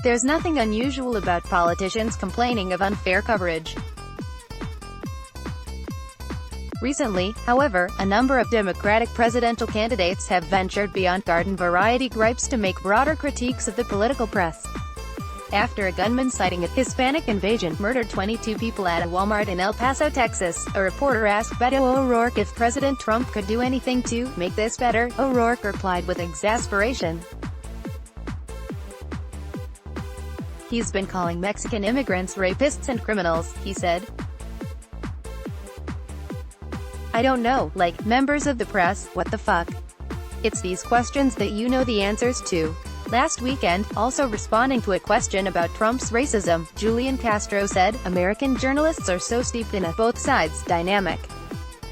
There's nothing unusual about politicians complaining of unfair coverage. Recently, however, a number of Democratic presidential candidates have ventured beyond garden-variety gripes to make broader critiques of the political press. After a gunman citing a Hispanic invasion murdered 22 people at a Walmart in El Paso, Texas, a reporter asked Beto O'Rourke if President Trump could do anything to make this better. O'Rourke replied with exasperation. He's been calling Mexican immigrants rapists and criminals, he said. I don't know, like, members of the press, what the fuck? It's these questions that you know the answers to. Last weekend, also responding to a question about Trump's racism, Julian Castro said, American journalists are so steeped in a both sides dynamic.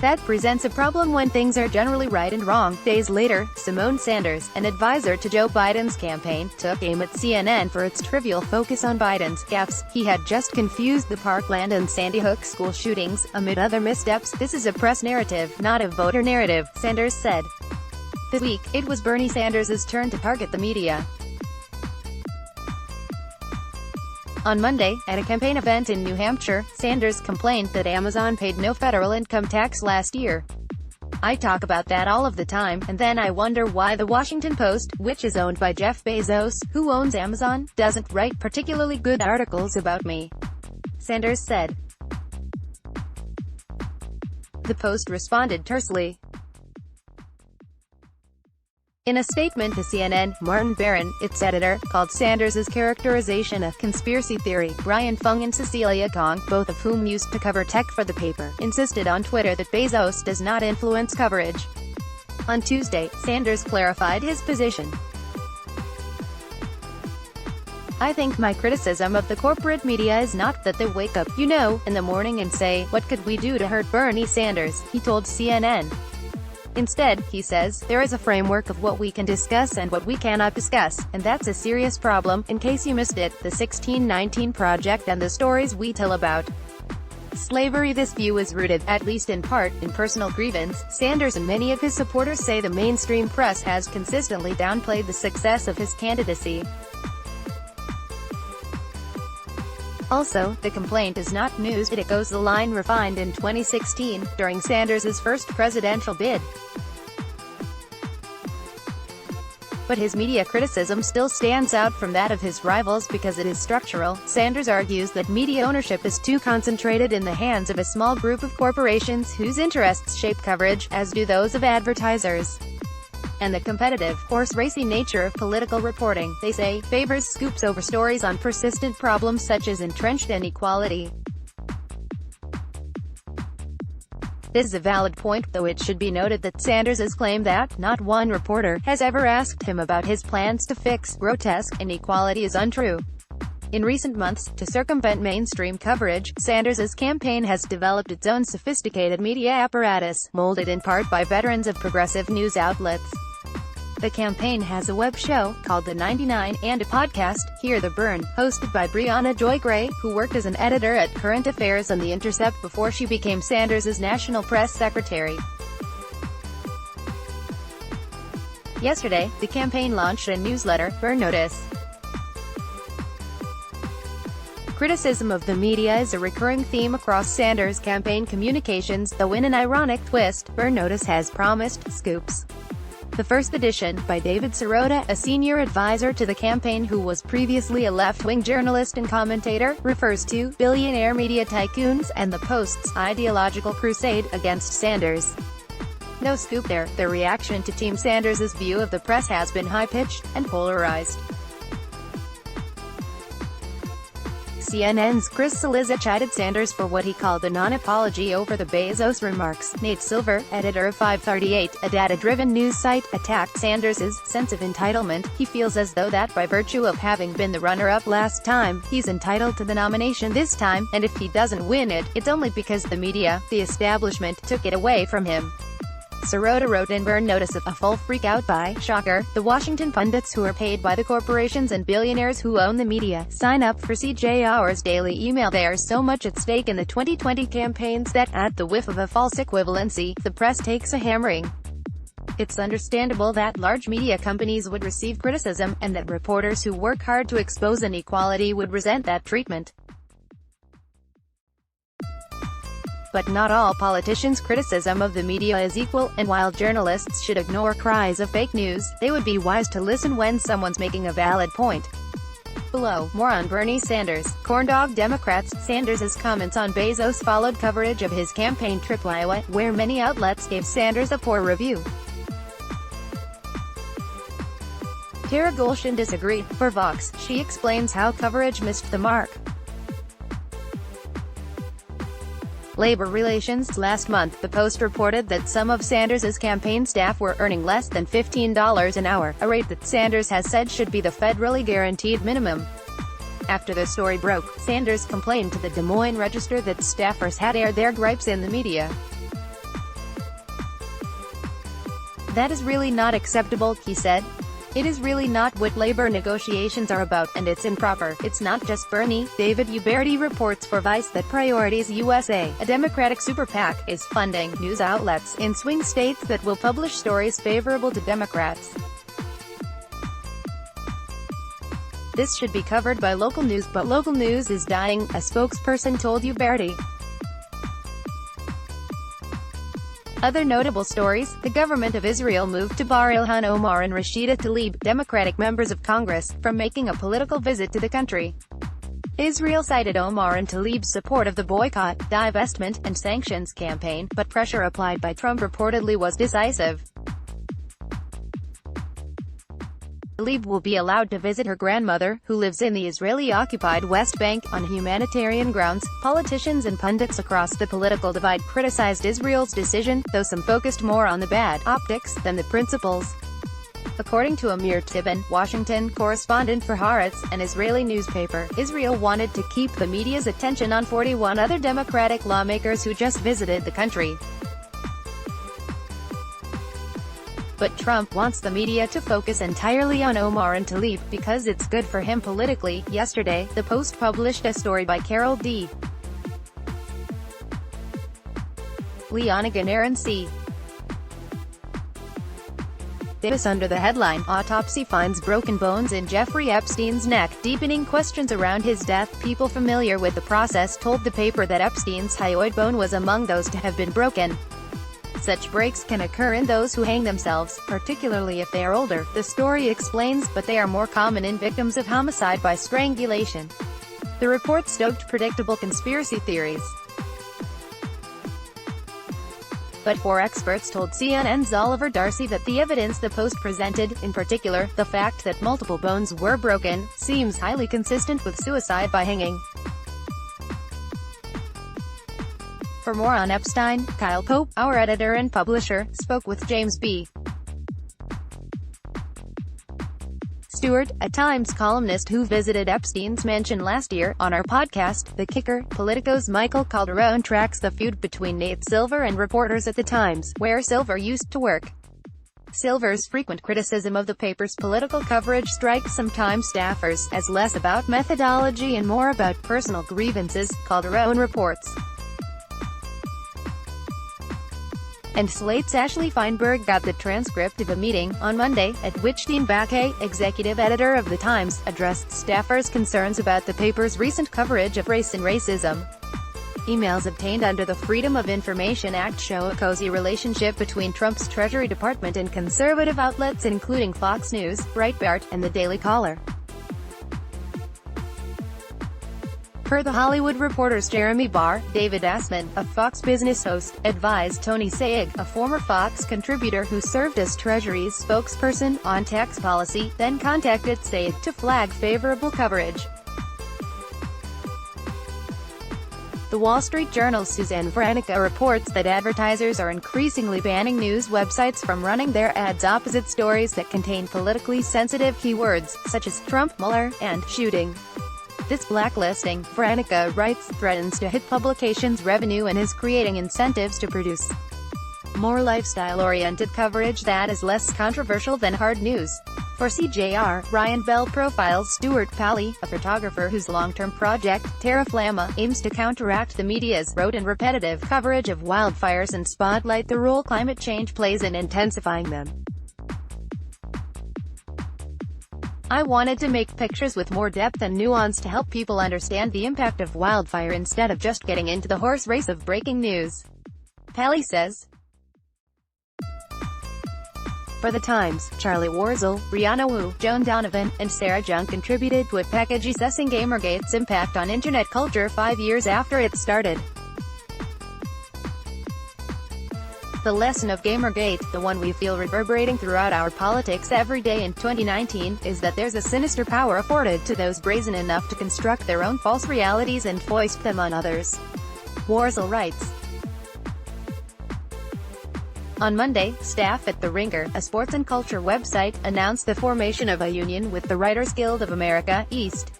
That presents a problem when things are generally right and wrong. Days later, Simone Sanders, an advisor to Joe Biden's campaign, took aim at CNN for its trivial focus on Biden's gaffes. He had just confused the Parkland and Sandy Hook school shootings, amid other missteps. This is a press narrative, not a voter narrative, Sanders said. This week, it was Bernie Sanders' turn to target the media. On Monday, at a campaign event in New Hampshire, Sanders complained that Amazon paid no federal income tax last year. I talk about that all of the time, and then I wonder why the Washington Post, which is owned by Jeff Bezos, who owns Amazon, doesn't write particularly good articles about me. Sanders said. The Post responded tersely. In a statement to CNN, Martin Barron, its editor, called Sanders' characterization a conspiracy theory. Brian Fung and Cecilia Kong, both of whom used to cover tech for the paper, insisted on Twitter that Bezos does not influence coverage. On Tuesday, Sanders clarified his position. I think my criticism of the corporate media is not that they wake up, in the morning and say, what could we do to hurt Bernie Sanders, he told CNN. Instead, he says, there is a framework of what we can discuss and what we cannot discuss, and that's a serious problem. In case you missed it, the 1619 Project and the stories we tell about slavery. This view is rooted, at least in part, in personal grievance. Sanders and many of his supporters say the mainstream press has consistently downplayed the success of his candidacy. Also, the complaint is not news. It echoes the line refined in 2016, during Sanders' first presidential bid. But his media criticism still stands out from that of his rivals because it is structural. Sanders argues that media ownership is too concentrated in the hands of a small group of corporations whose interests shape coverage, as do those of advertisers. And the competitive, horse-racing nature of political reporting, they say, favors scoops over stories on persistent problems such as entrenched inequality. This is a valid point, though it should be noted that Sanders has claimed that not one reporter has ever asked him about his plans to fix grotesque inequality is untrue. In recent months, to circumvent mainstream coverage, Sanders' campaign has developed its own sophisticated media apparatus, molded in part by veterans of progressive news outlets. The campaign has a web show, called The 99, and a podcast, Hear the Burn, hosted by Brianna Joy Gray, who worked as an editor at Current Affairs on The Intercept before she became Sanders' national press secretary. Yesterday, the campaign launched a newsletter, Burn Notice. Criticism of the media is a recurring theme across Sanders' campaign communications, though in an ironic twist, Burn Notice has promised scoops. The first edition, by David Sirota, a senior advisor to the campaign who was previously a left-wing journalist and commentator, refers to billionaire media tycoons and the Post's ideological crusade against Sanders. No scoop there. The reaction to Team Sanders' view of the press has been high-pitched and polarized. CNN's Chris Cillizza chided Sanders for what he called a non-apology over the Bezos remarks. Nate Silver, editor of 538, a data-driven news site, attacked Sanders' sense of entitlement. He feels as though that by virtue of having been the runner-up last time, he's entitled to the nomination this time, and if he doesn't win it, it's only because the media, the establishment, took it away from him. Sirota wrote in Burn Notice of a full freak-out by, shocker, the Washington pundits who are paid by the corporations and billionaires who own the media. Sign up for CJ Hour's daily email. There's so much at stake in the 2020 campaigns that, at the whiff of a false equivalency, the press takes a hammering. It's understandable that large media companies would receive criticism, and that reporters who work hard to expose inequality would resent that treatment. But not all politicians' criticism of the media is equal, and while journalists should ignore cries of fake news, they would be wise to listen when someone's making a valid point. Below, more on Bernie Sanders. Corndog Democrats. Sanders' comments on Bezos followed coverage of his campaign trip to Iowa, where many outlets gave Sanders a poor review. Tara Golshin disagreed. For Vox, she explains how coverage missed the mark. Labor relations. Last month, the Post reported that some of Sanders' campaign staff were earning less than $15 an hour, a rate that Sanders has said should be the federally guaranteed minimum. After the story broke, Sanders complained to the Des Moines Register that staffers had aired their gripes in the media. "That is really not acceptable," he said. "It is really not what labor negotiations are about, and it's improper. It's not just Bernie." David Uberti reports for Vice that Priorities USA, a Democratic super PAC, is funding news outlets in swing states that will publish stories favorable to Democrats. "This should be covered by local news, but local news is dying," a spokesperson told Uberti. Other notable stories: the government of Israel moved to bar Ilhan Omar and Rashida Tlaib, Democratic members of Congress, from making a political visit to the country. Israel cited Omar and Tlaib's support of the boycott, divestment, and sanctions campaign, but pressure applied by Trump reportedly was decisive. Tlaib will be allowed to visit her grandmother, who lives in the Israeli-occupied West Bank, on humanitarian grounds. Politicians and pundits across the political divide criticized Israel's decision, though some focused more on the bad optics than the principles. According to Amir Tibben, Washington correspondent for Haaretz, an Israeli newspaper, Israel wanted to keep the media's attention on 41 other Democratic lawmakers who just visited the country. But Trump wants the media to focus entirely on Omar and Tlaib, because it's good for him politically. Yesterday, the Post published a story by Carol D. Leonigan Aaron C. Davis under the headline, "Autopsy Finds Broken Bones in Jeffrey Epstein's Neck, Deepening Questions Around His Death." People familiar with the process told the paper that Epstein's hyoid bone was among those to have been broken. Such breaks can occur in those who hang themselves, particularly if they are older, the story explains, but they are more common in victims of homicide by strangulation. The report stoked predictable conspiracy theories. But four experts told CNN's Oliver Darcy that the evidence the Post presented, in particular, the fact that multiple bones were broken, seems highly consistent with suicide by hanging. For more on Epstein, Kyle Pope, our editor and publisher, spoke with James B. Stewart, a Times columnist who visited Epstein's mansion last year. On our podcast, The Kicker, Politico's Michael Calderon tracks the feud between Nate Silver and reporters at the Times, where Silver used to work. Silver's frequent criticism of the paper's political coverage strikes some Times staffers as less about methodology and more about personal grievances, Calderon reports. And Slate's Ashley Feinberg got the transcript of a meeting, on Monday, at which Dean Baquet, executive editor of The Times, addressed staffers' concerns about the paper's recent coverage of race and racism. Emails obtained under the Freedom of Information Act show a cozy relationship between Trump's Treasury Department and conservative outlets including Fox News, Breitbart, and The Daily Caller. Per The Hollywood Reporter's Jeremy Barr, David Assman, a Fox Business host, advised Tony Sayegh, a former Fox contributor who served as Treasury's spokesperson on tax policy, then contacted Sayegh to flag favorable coverage. The Wall Street Journal's Suzanne Vranica reports that advertisers are increasingly banning news websites from running their ads opposite stories that contain politically sensitive keywords, such as Trump, Mueller, and shooting. This blacklisting, Vranica writes, threatens to hit publications' revenue and is creating incentives to produce more lifestyle-oriented coverage that is less controversial than hard news. For CJR, Ryan Bell profiles Stuart Pally, a photographer whose long-term project, Terra Flamma, aims to counteract the media's rote and repetitive coverage of wildfires and spotlight the role climate change plays in intensifying them. I wanted to make pictures with more depth and nuance to help people understand the impact of wildfire instead of just getting into the horse race of breaking news, Pally says. For The Times, Charlie Warzel, Brianna Wu, Joan Donovan, and Sarah Jung contributed to a package assessing Gamergate's impact on internet culture 5 years after it started. The lesson of Gamergate, the one we feel reverberating throughout our politics every day in 2019, is that there's a sinister power afforded to those brazen enough to construct their own false realities and foist them on others. Warzel writes. On Monday, staff at The Ringer, a sports and culture website, announced the formation of a union with the Writers Guild of America, East.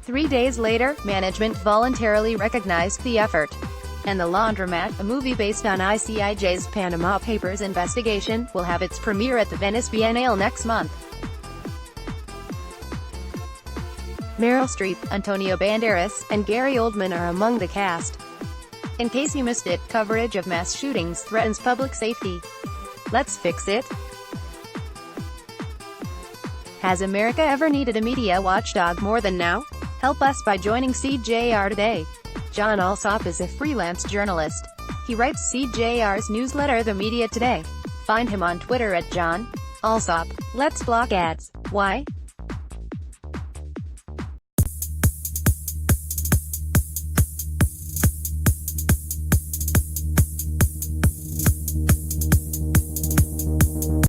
3 days later, management voluntarily recognized the effort. And The Laundromat, a movie based on ICIJ's Panama Papers investigation, will have its premiere at the Venice Biennale next month. Meryl Streep, Antonio Banderas, and Gary Oldman are among the cast. In case you missed it, coverage of mass shootings threatens public safety. Let's fix it. Has America ever needed a media watchdog more than now? Help us by joining CJR today. John Alsop is a freelance journalist. He writes CJR's newsletter The Media Today. Find him on Twitter at John Alsop. Let's block ads. Why?